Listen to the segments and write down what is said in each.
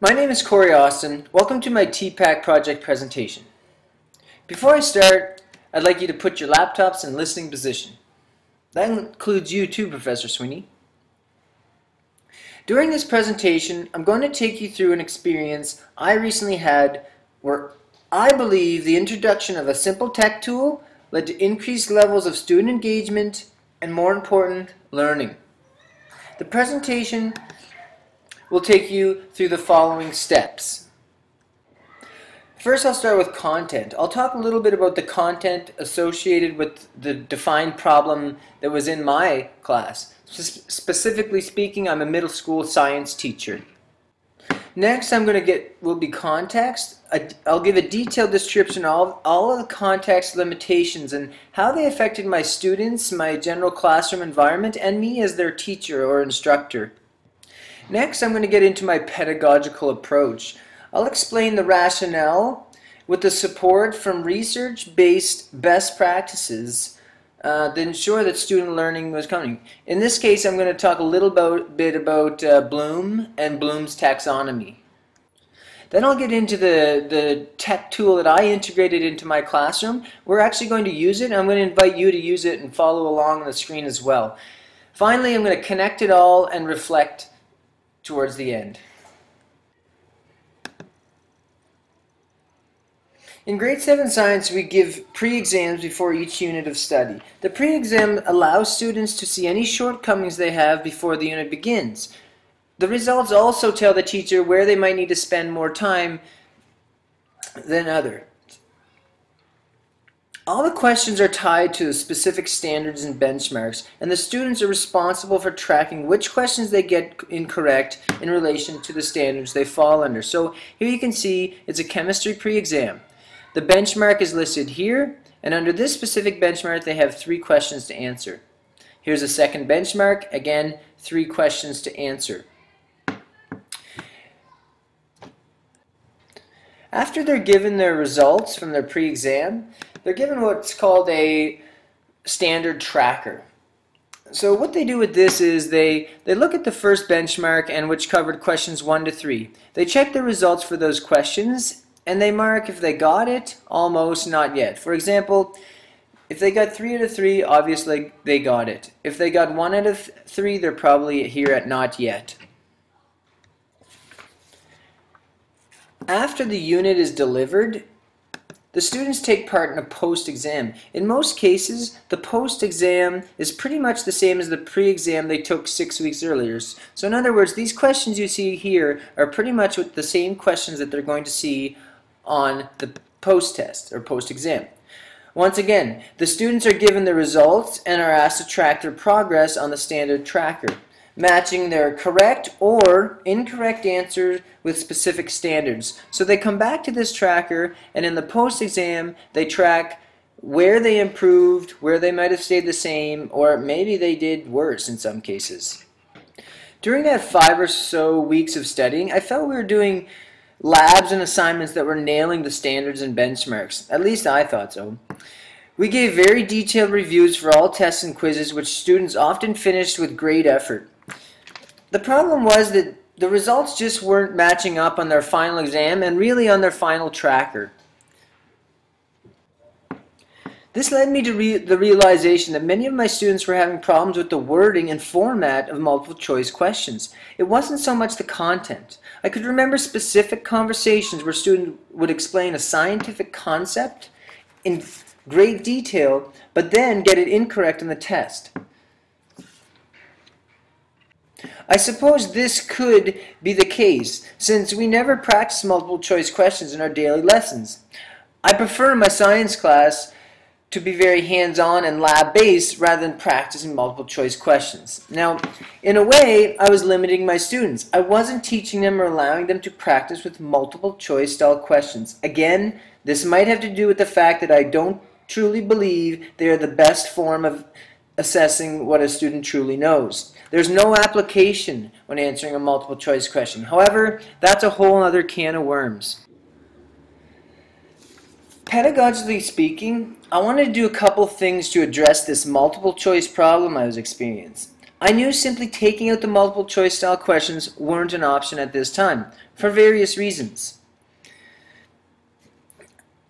My name is Corey Austin. Welcome to my TPAC project presentation. Before I start, I'd like you to put your laptops in listening position. That includes you too, Professor Sweeney. During this presentation, I'm going to take you through an experience I recently had where I believe the introduction of a simple tech tool led to increased levels of student engagement and, more important, learning. The presentation will take you through the following steps. First, I'll start with content. I'll talk a little bit about the content associated with the defined problem that was in my class. Specifically speaking, I'm a middle school science teacher. Next, will be context. I'll give a detailed description of all of the context limitations and how they affected my students, my general classroom environment, and me as their teacher or instructor. Next, I'm going to get into my pedagogical approach. I'll explain the rationale with the support from research-based best practices to ensure that student learning was coming. In this case, I'm going to talk a little bit about Bloom and Bloom's taxonomy. Then I'll get into the tech tool that I integrated into my classroom. We're actually going to use it, and I'm going to invite you to use it and follow along on the screen as well. Finally, I'm going to connect it all and reflect towards the end. In grade 7 science, we give pre-exams before each unit of study. The pre-exam allows students to see any shortcomings they have before the unit begins. The results also tell the teacher where they might need to spend more time than others. All the questions are tied to specific standards and benchmarks, and the students are responsible for tracking which questions they get incorrect in relation to the standards they fall under. So here you can see it's a chemistry pre-exam. The benchmark is listed here, and under this specific benchmark they have 3 questions to answer. Here's a second benchmark, again 3 questions to answer. After they're given their results from their pre-exam, they're given what's called a standard tracker. So what they do with this is they look at the first benchmark, and which covered questions 1 to 3. They check the results for those questions and they mark if they got it, almost, not yet. For example, if they got 3 out of 3, obviously they got it. If they got 1 out of 3, they're probably here at not yet. After the unit is delivered, the students take part in a post-exam. In most cases, the post-exam is pretty much the same as the pre-exam they took 6 weeks earlier. So in other words, these questions you see here are pretty much with the same questions that they're going to see on the post-test or post-exam. Once again, the students are given the results and are asked to track their progress on the standard tracker, matching their correct or incorrect answers with specific standards. So they come back to this tracker, and in the post-exam they track where they improved, where they might have stayed the same, or maybe they did worse in some cases. During that 5 or so weeks of studying, I felt we were doing labs and assignments that were nailing the standards and benchmarks. At least I thought so. We gave very detailed reviews for all tests and quizzes, which students often finished with great effort. The problem was that the results just weren't matching up on their final exam and really on their final tracker. This led me to the realization that many of my students were having problems with the wording and format of multiple choice questions. It wasn't so much the content. I could remember specific conversations where students would explain a scientific concept in great detail, but then get it incorrect in the test. I suppose this could be the case, since we never practice multiple choice questions in our daily lessons. I prefer my science class to be very hands-on and lab-based rather than practicing multiple choice questions. Now, in a way, I was limiting my students. I wasn't teaching them or allowing them to practice with multiple choice style questions. Again, this might have to do with the fact that I don't truly believe they are the best form of assessing what a student truly knows. There's no application when answering a multiple choice question. However, that's a whole other can of worms. Pedagogically speaking, I wanted to do a couple things to address this multiple choice problem I was experiencing. I knew simply taking out the multiple choice style questions weren't an option at this time, for various reasons.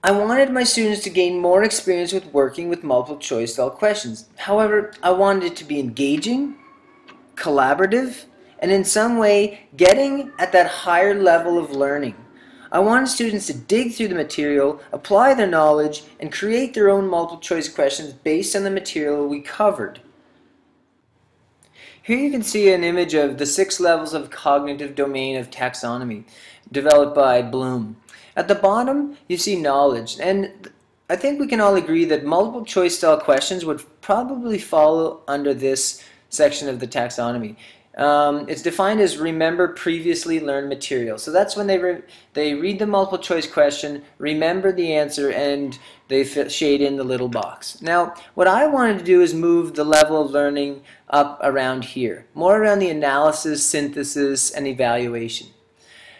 I wanted my students to gain more experience with working with multiple choice style questions. However, I wanted it to be engaging, collaborative, and in some way getting at that higher level of learning. I wanted students to dig through the material, apply their knowledge, and create their own multiple choice questions based on the material we covered. Here you can see an image of the 6 levels of cognitive domain of taxonomy developed by Bloom. At the bottom you see knowledge, and I think we can all agree that multiple choice style questions would probably fall under this section of the taxonomy. It's defined as remember previously learned material. So that's when they read the multiple choice question, remember the answer, and they shade in the little box. Now, what I wanted to do is move the level of learning up around here, more around the analysis, synthesis, and evaluation.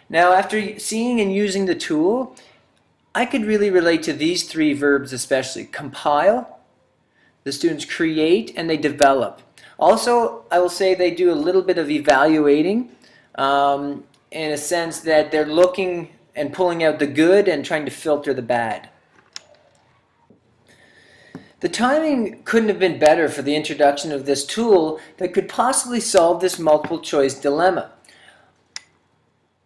Now, after seeing and using the tool, I could really relate to these 3 verbs especially. Compile, the students create, and they develop. Also, I will say they do a little bit of evaluating in a sense that they're looking and pulling out the good and trying to filter the bad. The timing couldn't have been better for the introduction of this tool that could possibly solve this multiple choice dilemma.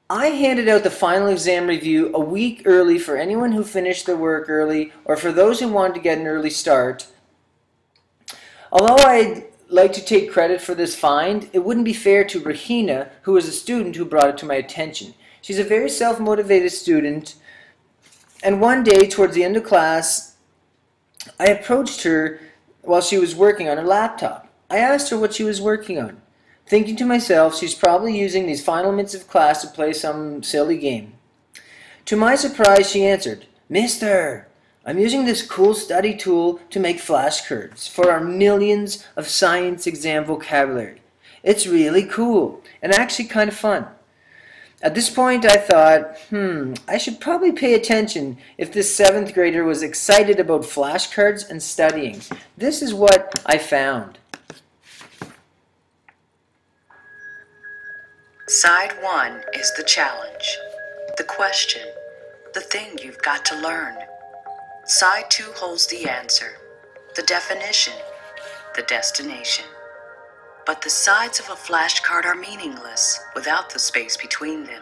I handed out the final exam review a week early for anyone who finished their work early or for those who wanted to get an early start. Although I'd like to take credit for this find, it wouldn't be fair to Rahina, who was a student who brought it to my attention. She's a very self-motivated student, and one day towards the end of class, I approached her while she was working on her laptop. I asked her what she was working on, thinking to myself she's probably using these final minutes of class to play some silly game. To my surprise, she answered, "Mister, I'm using this cool study tool to make flashcards for our millions of science exam vocabulary. It's really cool and actually kind of fun." At this point I thought, I should probably pay attention if this 7th grader was excited about flashcards and studying. This is what I found. Side 1 is the challenge, the question, the thing you've got to learn. Side 2 holds the answer, the definition, the destination. But the sides of a flashcard are meaningless without the space between them.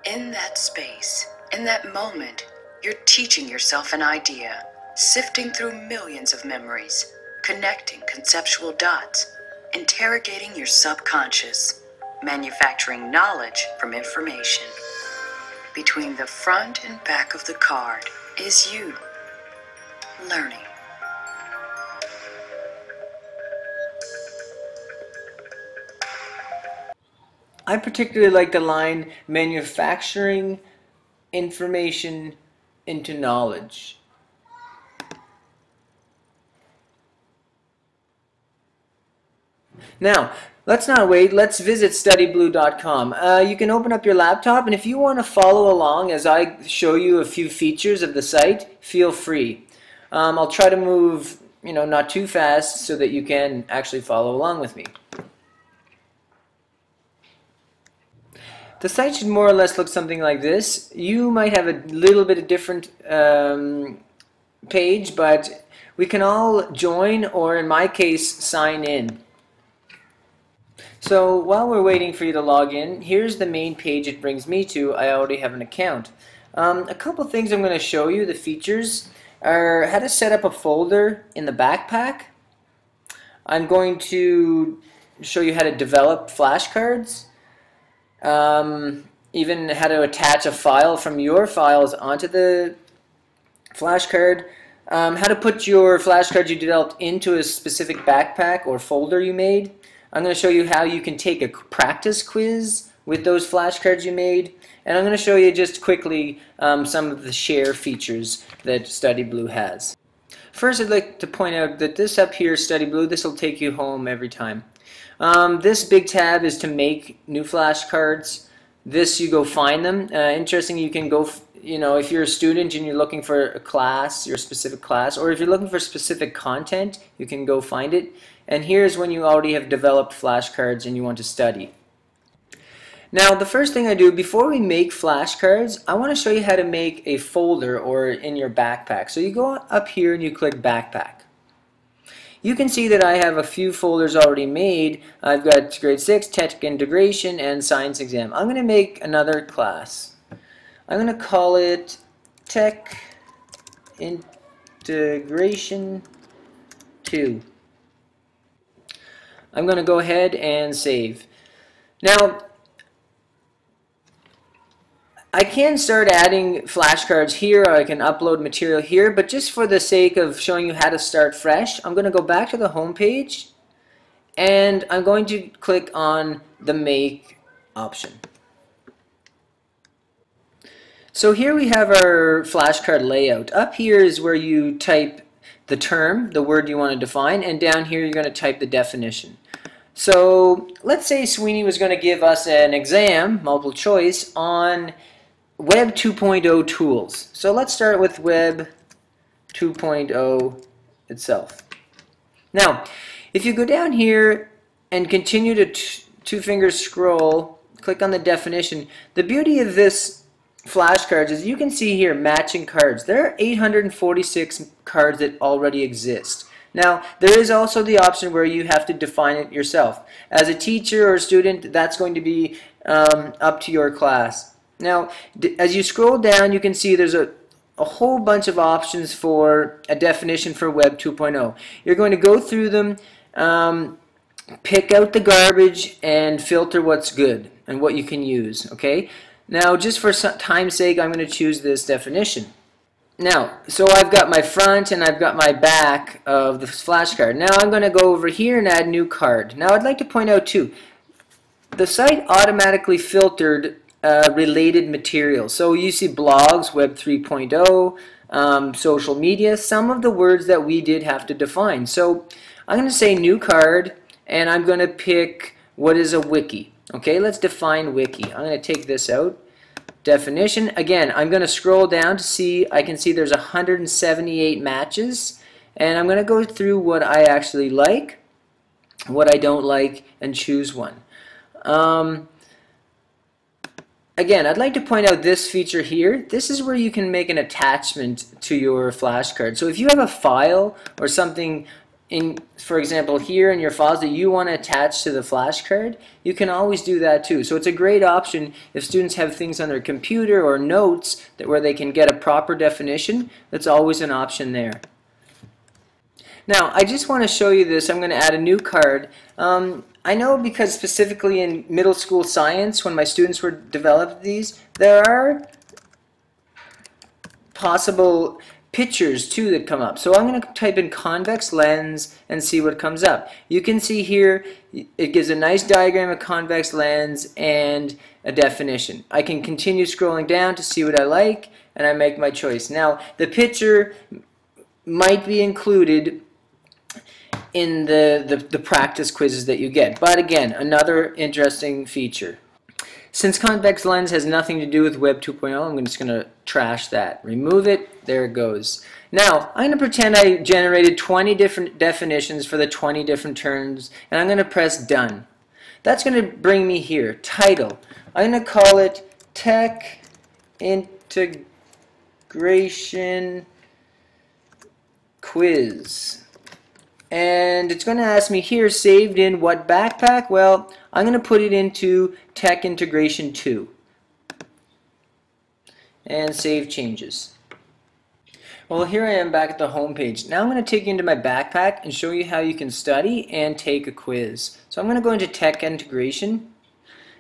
In that space, in that moment, you're teaching yourself an idea, sifting through millions of memories, connecting conceptual dots, interrogating your subconscious, manufacturing knowledge from information. Between the front and back of the card is you, learning. I particularly like the line, manufacturing information into knowledge. Now, let's not wait. Let's visit studyblue.com. You can open up your laptop, and if you want to follow along as I show you a few features of the site, feel free. I'll try to move, not too fast so that you can actually follow along with me. The site should more or less look something like this. You might have a little bit of different page, but we can all join, or in my case, sign in. So while we're waiting for you to log in, here's the main page it brings me to. I already have an account. A couple things I'm going to show you, the features, are how to set up a folder in the backpack. I'm going to show you how to develop flashcards. Even how to attach a file from your files onto the flashcard. How to put your flashcards you developed into a specific backpack or folder you made. I'm going to show you how you can take a practice quiz with those flashcards you made. And I'm going to show you just quickly some of the share features that Studyblue has. First, I'd like to point out that this up here, Studyblue, this will take you home every time. This big tab is to make new flashcards. this you go find them. Interesting, you can go, if you're a student and you're looking for a class, your specific class, or if you're looking for specific content, you can go find it. And here's when you already have developed flashcards and you want to study. Now, the first thing I do before we make flashcards, I want to show you how to make a folder or in your backpack. So you go up here and you click backpack. You can see that I have a few folders already made. I've got grade 6, tech integration, and science exam. I'm going to make another class. I'm going to call it tech integration 2. I'm going to go ahead and save. Now, I can start adding flashcards here, or I can upload material here, but just for the sake of showing you how to start fresh, I'm going to go back to the home page and I'm going to click on the Make option. So here we have our flashcard layout. Up here is where you type the term, the word you want to define, and down here you're going to type the definition. So let's say Sweeney was going to give us an exam, multiple choice, on Web 2.0 tools. So let's start with Web 2.0 itself. Now, if you go down here and continue to two-finger scroll, click on the definition, the beauty of this flashcards is you can see here matching cards. There are 846 cards that already exist. Now, there is also the option where you have to define it yourself. As a teacher or a student, that's going to be up to your class. Now, as you scroll down, you can see there's a whole bunch of options for a definition for Web 2.0. You're going to go through them, pick out the garbage, and filter what's good and what you can use. Okay. Now, just for time's sake, I'm going to choose this definition. Now, so I've got my front and I've got my back of the flashcard. Now I'm going to go over here and add new card. Now I'd like to point out too, the site automatically filtered related material. So you see blogs, Web 3.0, social media, some of the words that we did have to define. So I'm going to say new card and I'm going to pick what is a wiki. Okay, let's define wiki. I'm going to take this out. Definition. Again, I'm going to scroll down to see, I can see there's 178 matches, and I'm going to go through what I actually like, what I don't like, and choose one. Again, I'd like to point out this feature here. This is where you can make an attachment to your flashcard. So if you have a file or something in, for example, here in your files that you want to attach to the flashcard, you can always do that too. So it's a great option if students have things on their computer or notes where they can get a proper definition. That's always an option there. Now, I just want to show you this. I'm going to add a new card. I know because specifically in middle school science, when my students were developing these, there are possible pictures too that come up. So I'm going to type in convex lens and see what comes up. You can see here it gives a nice diagram of convex lens and a definition. I can continue scrolling down to see what I like and I make my choice. Now the picture might be included in the practice quizzes that you get, but again, another interesting feature. Since convex lens has nothing to do with Web 2.0, I'm just going to trash that. Remove it. There it goes. Now, I'm going to pretend I generated 20 different definitions for the 20 different terms, and I'm going to press Done. That's going to bring me here. Title. I'm going to call it Tech Integration Quiz. And it's going to ask me here, saved in what backpack? Well, I'm going to put it into Tech Integration 2. And save changes. Well, here I am back at the home page. Now I'm going to take you into my backpack and show you how you can study and take a quiz. So I'm going to go into Tech Integration.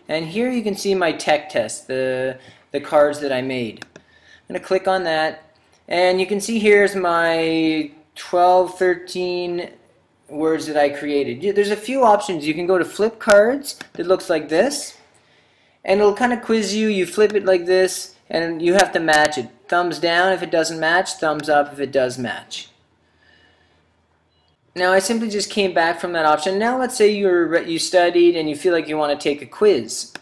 And here you can see my tech test, the cards that I made. I'm going to click on that. And you can see here's my 12, 13 words that I created. There's a few options. You can go to flip cards that looks like this, and it'll kind of quiz you. You flip it like this and you have to match it. Thumbs down if it doesn't match, thumbs up if it does match. Now I simply just came back from that option. Now let's say you studied and you feel like you want to take a quiz.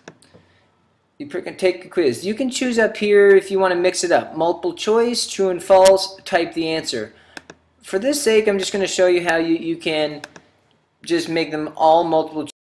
You can take a quiz. You can choose up here if you want to mix it up. Multiple choice, true and false, type the answer. For this sake, I'm just going to show you how you can just make them all multiple choice.